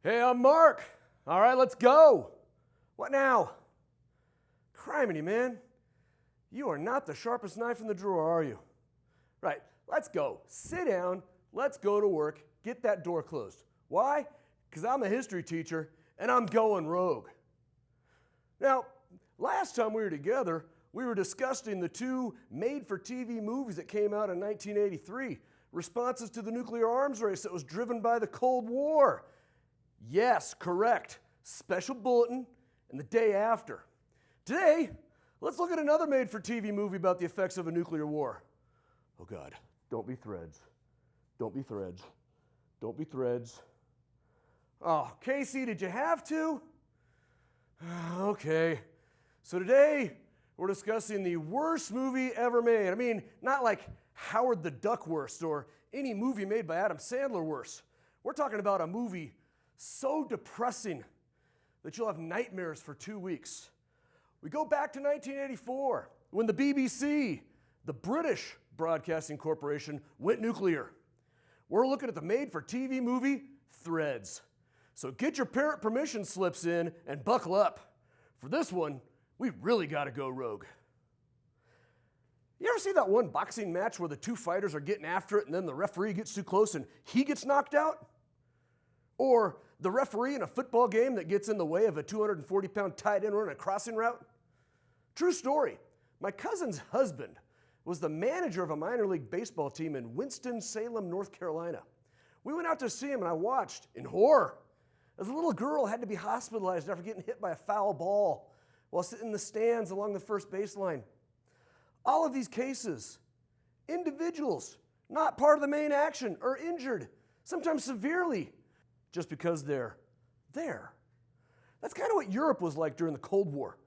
Hey, I'm Mark. All right, let's go. What now? Criminy, man. You are not the sharpest knife in the drawer, are you? Right, let's go. Sit down. Let's go to work. Get that door closed. Why? Because I'm a history teacher and I'm going rogue. Now, last time we were together, we were discussing the two made-for-TV movies that came out in 1983, responses to the nuclear arms race that was driven by the Cold War. Yes, correct. Special Bulletin and The Day After. Today, let's look at another made-for-TV movie about the effects of a nuclear war. Oh God, don't be Threads. Don't be Threads. Don't be Threads. Oh, Casey, did you have to? Okay. So today, we're discussing the worst movie ever made. I mean, not like Howard the Duck worst or any movie made by Adam Sandler worst. We're talking about a movie so depressing that you'll have nightmares for 2 weeks. We go back to 1984 when the BBC, the British Broadcasting Corporation, went nuclear. We're looking at the made-for-TV movie Threads. So get your parent permission slips in and buckle up. For this one, we really got to go rogue. You ever see that one boxing match where the two fighters are getting after it and then the referee gets too close and he gets knocked out? Or the referee in a football game that gets in the way of a 240-pound tight end running a crossing route? True story. My cousin's husband was the manager of a minor league baseball team in Winston-Salem, North Carolina. We went out to see him and I watched in horror as a little girl had to be hospitalized after getting hit by a foul ball while sitting in the stands along the first baseline. All of these cases, individuals not part of the main action are injured, sometimes severely, just because they're there. That's kind of what Europe was like during the Cold War.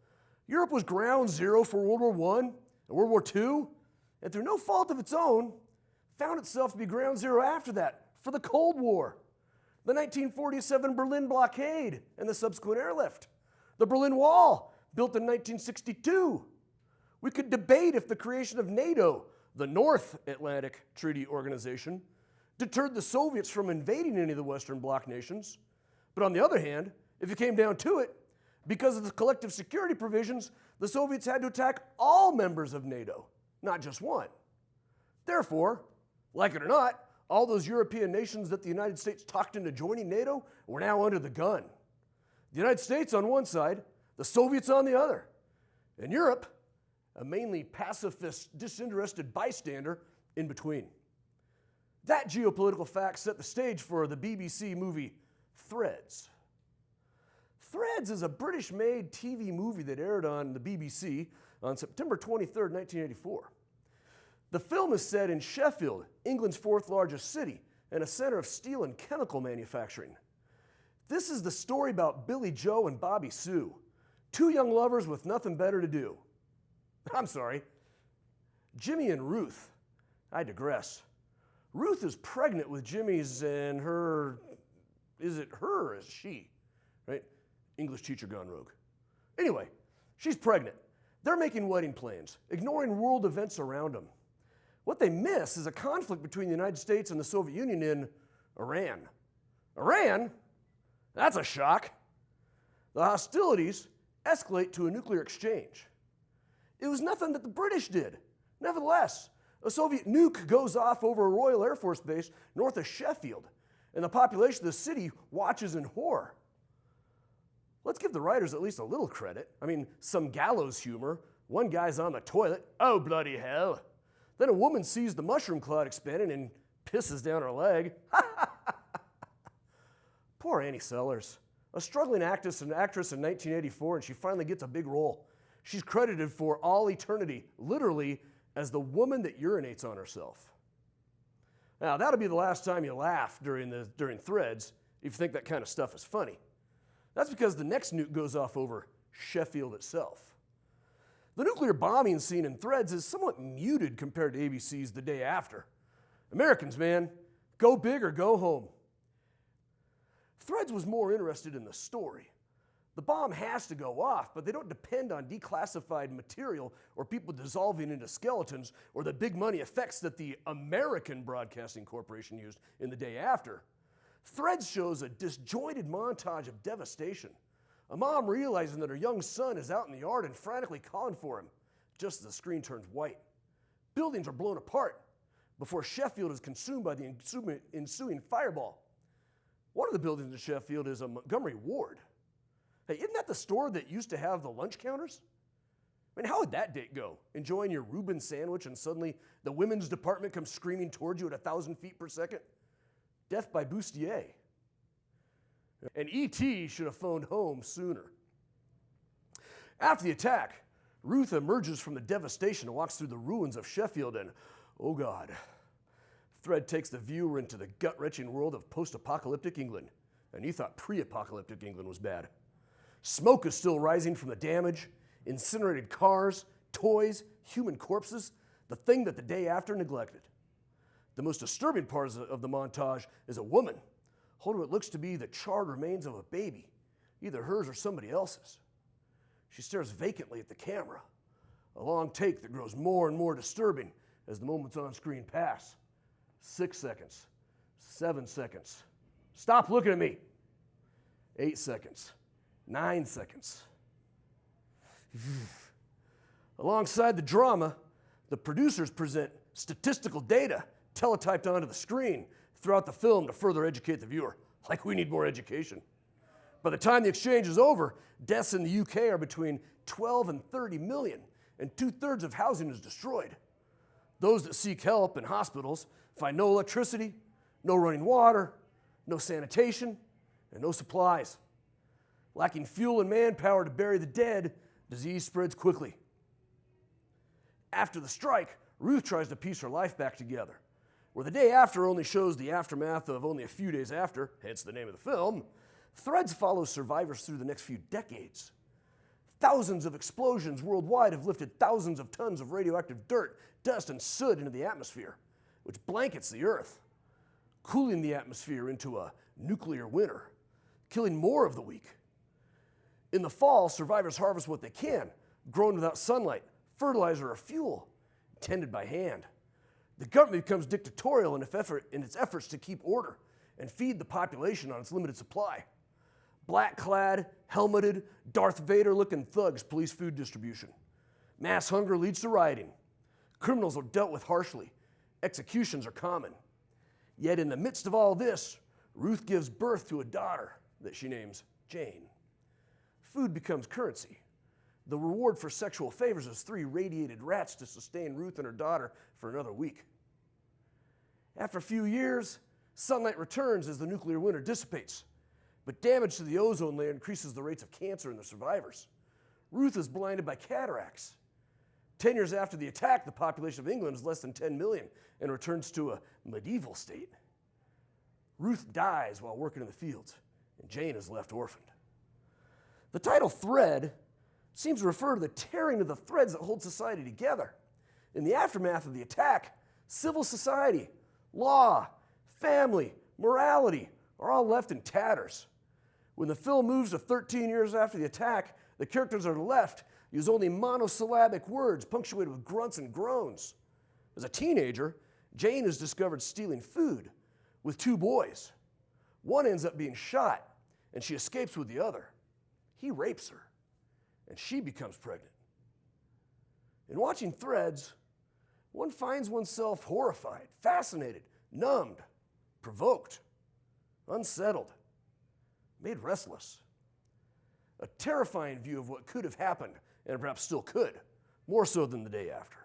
Europe was ground zero for World War I and World War II, and through no fault of its own, found itself to be ground zero after that for the Cold War. The 1947 Berlin blockade and the subsequent airlift. The Berlin Wall, built in 1962. We could debate if the creation of NATO, the North Atlantic Treaty Organization, deterred the Soviets from invading any of the Western Bloc nations. But on the other hand, if it came down to it, because of the collective security provisions, the Soviets had to attack all members of NATO, not just one. Therefore, like it or not, all those European nations that the United States talked into joining NATO were now under the gun. The United States on one side, the Soviets on the other. And Europe, a mainly pacifist, disinterested bystander in between. That geopolitical fact set the stage for the BBC movie Threads. Threads is a British-made TV movie that aired on the BBC on September 23rd, 1984. The film is set in Sheffield, England's fourth largest city, and a center of steel and chemical manufacturing. This is the story about Billy Joe and Bobby Sue, two young lovers with nothing better to do. I'm sorry, Jimmy and Ruth. I digress. Ruth is pregnant with Jimmy's and her, is it her or is she? Right? English teacher gone rogue. Anyway, she's pregnant. They're making wedding plans, ignoring world events around them. What they miss is a conflict between the United States and the Soviet Union in Iran. Iran? That's a shock. The hostilities escalate to a nuclear exchange. It was nothing that the British did. Nevertheless, a Soviet nuke goes off over a Royal Air Force base north of Sheffield, and the population of the city watches in horror. Let's give the writers at least a little credit. I mean, some gallows humor. One guy's on the toilet. Oh, bloody hell. Then a woman sees the mushroom cloud expanding and pisses down her leg. Poor Annie Sellers, a struggling actress in 1984, and she finally gets a big role. She's credited for all eternity, literally, as the woman that urinates on herself. Now, that'll be the last time you laugh during Threads if you think that kind of stuff is funny. That's because the next nuke goes off over Sheffield itself. The nuclear bombing scene in Threads is somewhat muted compared to ABC's The Day After. Americans, man, go big or go home. Threads was more interested in the story. The bomb has to go off, but they don't depend on declassified material or people dissolving into skeletons or the big money effects that the American Broadcasting Corporation used in The Day After. Threads shows a disjointed montage of devastation. A mom realizing that her young son is out in the yard and frantically calling for him, just as the screen turns white. Buildings are blown apart before Sheffield is consumed by the ensuing fireball. One of the buildings in Sheffield is a Montgomery Ward. Hey, isn't that the store that used to have the lunch counters? I mean, how would that date go? Enjoying your Reuben sandwich and suddenly the women's department comes screaming towards you at 1,000 feet per second? Death by bustier. And E.T. should have phoned home sooner. After the attack, Ruth emerges from the devastation and walks through the ruins of Sheffield and, oh God, Thread takes the viewer into the gut-wrenching world of post-apocalyptic England. And you thought pre-apocalyptic England was bad. Smoke is still rising from the damage, incinerated cars, toys, human corpses, the thing that the day after neglected. The most disturbing part of the montage is a woman holding what looks to be the charred remains of a baby, either hers or somebody else's. She stares vacantly at the camera, a long take that grows more and more disturbing as the moments on screen pass. 6 seconds, 7 seconds. Stop looking at me. 8 seconds, 9 seconds. Alongside the drama, the producers present statistical data teletyped onto the screen throughout the film to further educate the viewer. Like we need more education. By the time the exchange is over, deaths in the UK are between 12 and 30 million, and 2/3 of housing is destroyed. Those that seek help in hospitals find no electricity, no running water, no sanitation, and no supplies. Lacking fuel and manpower to bury the dead, disease spreads quickly. After the strike, Ruth tries to piece her life back together. Where the day after only shows the aftermath of only a few days after, hence the name of the film, Threads follows survivors through the next few decades. Thousands of explosions worldwide have lifted thousands of tons of radioactive dirt, dust, and soot into the atmosphere, which blankets the Earth, cooling the atmosphere into a nuclear winter, killing more of the weak. In the fall, survivors harvest what they can, grown without sunlight, fertilizer, or fuel, tended by hand. The government becomes dictatorial in its efforts to keep order and feed the population on its limited supply. Black-clad, helmeted, Darth Vader-looking thugs police food distribution. Mass hunger leads to rioting. Criminals are dealt with harshly. Executions are common. Yet in the midst of all this, Ruth gives birth to a daughter that she names Jane. Food becomes currency. The reward for sexual favors is 3 radiated rats to sustain Ruth and her daughter for another week. After a few years, sunlight returns as the nuclear winter dissipates, but damage to the ozone layer increases the rates of cancer in the survivors. Ruth is blinded by cataracts. 10 years after the attack, the population of England is less than 10 million and returns to a medieval state. Ruth dies while working in the fields, and Jane is left orphaned. The title Thread seems to refer to the tearing of the threads that hold society together. In the aftermath of the attack, civil society, law, family, morality are all left in tatters. When the film moves to 13 years after the attack, the characters on the left use only monosyllabic words punctuated with grunts and groans. As a teenager, Jane is discovered stealing food with 2 boys. One ends up being shot, and she escapes with the other. He rapes her, and she becomes pregnant. In watching Threads, one finds oneself horrified, fascinated, numbed, provoked, unsettled, made restless. A terrifying view of what could have happened, and perhaps still could, more so than the day after.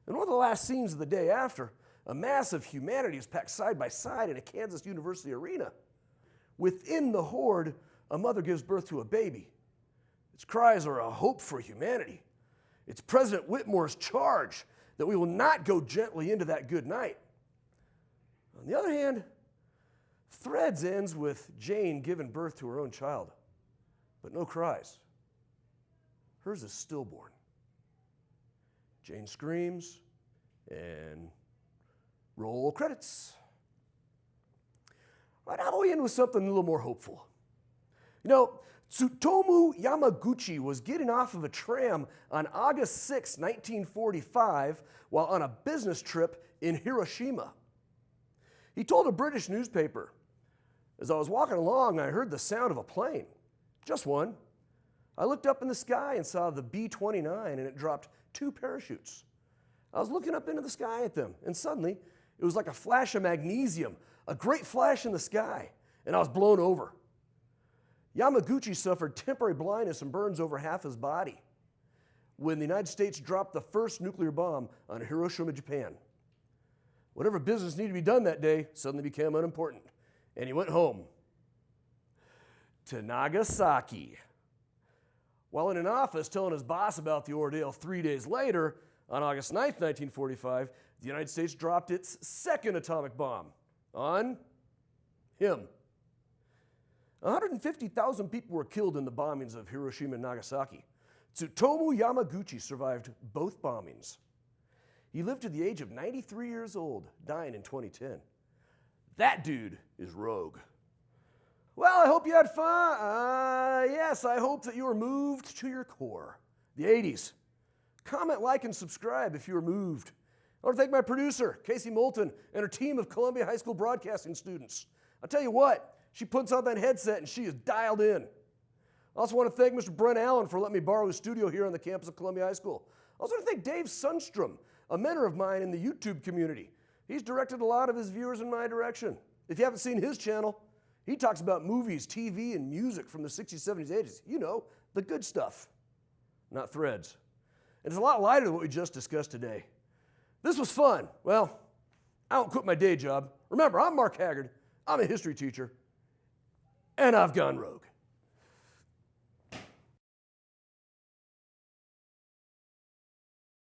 In one of the last scenes of the day after, a mass of humanity is packed side by side in a Kansas University arena. Within the horde, a mother gives birth to a baby. Its cries are a hope for humanity. It's President Whitmore's charge that we will not go gently into that good night. On the other hand, Threads ends with Jane giving birth to her own child, but no cries. Hers is stillborn. Jane screams, and roll credits. Right, how about we end with something a little more hopeful? You know, Tsutomu Yamaguchi was getting off of a tram on August 6, 1945, while on a business trip in Hiroshima. He told a British newspaper, As I was walking along, I heard the sound of a plane. Just one. I looked up in the sky and saw the B-29, and it dropped 2 parachutes. I was looking up into the sky at them, and suddenly, it was like a flash of magnesium, a great flash in the sky, and I was blown over. Yamaguchi suffered temporary blindness and burns over half his body when the United States dropped the first nuclear bomb on Hiroshima, Japan. Whatever business needed to be done that day suddenly became unimportant, and he went home to Nagasaki. While in an office telling his boss about the ordeal 3 days later, on August 9th, 1945, the United States dropped its second atomic bomb on him. 150,000 people were killed in the bombings of Hiroshima and Nagasaki. Tsutomu Yamaguchi survived both bombings. He lived to the age of 93 years old, dying in 2010. That dude is rogue. Well, I hope you had fun. Yes, I hope that you were moved to your core. The 80s. Comment, like, and subscribe if you were moved. I want to thank my producer, Casey Moulton, and her team of Columbia High School broadcasting students. I'll tell you what, she puts on that headset and she is dialed in. I also want to thank Mr. Brent Allen for letting me borrow his studio here on the campus of Columbia High School. I also want to thank Dave Sundstrom, a mentor of mine in the YouTube community. He's directed a lot of his viewers in my direction. If you haven't seen his channel, he talks about movies, TV, and music from the 60s, 70s, 80s. You know, the good stuff, not threads. And it's a lot lighter than what we just discussed today. This was fun. Well, I don't quit my day job. Remember, I'm Mark Haggard. I'm a history teacher, and I've gone rogue.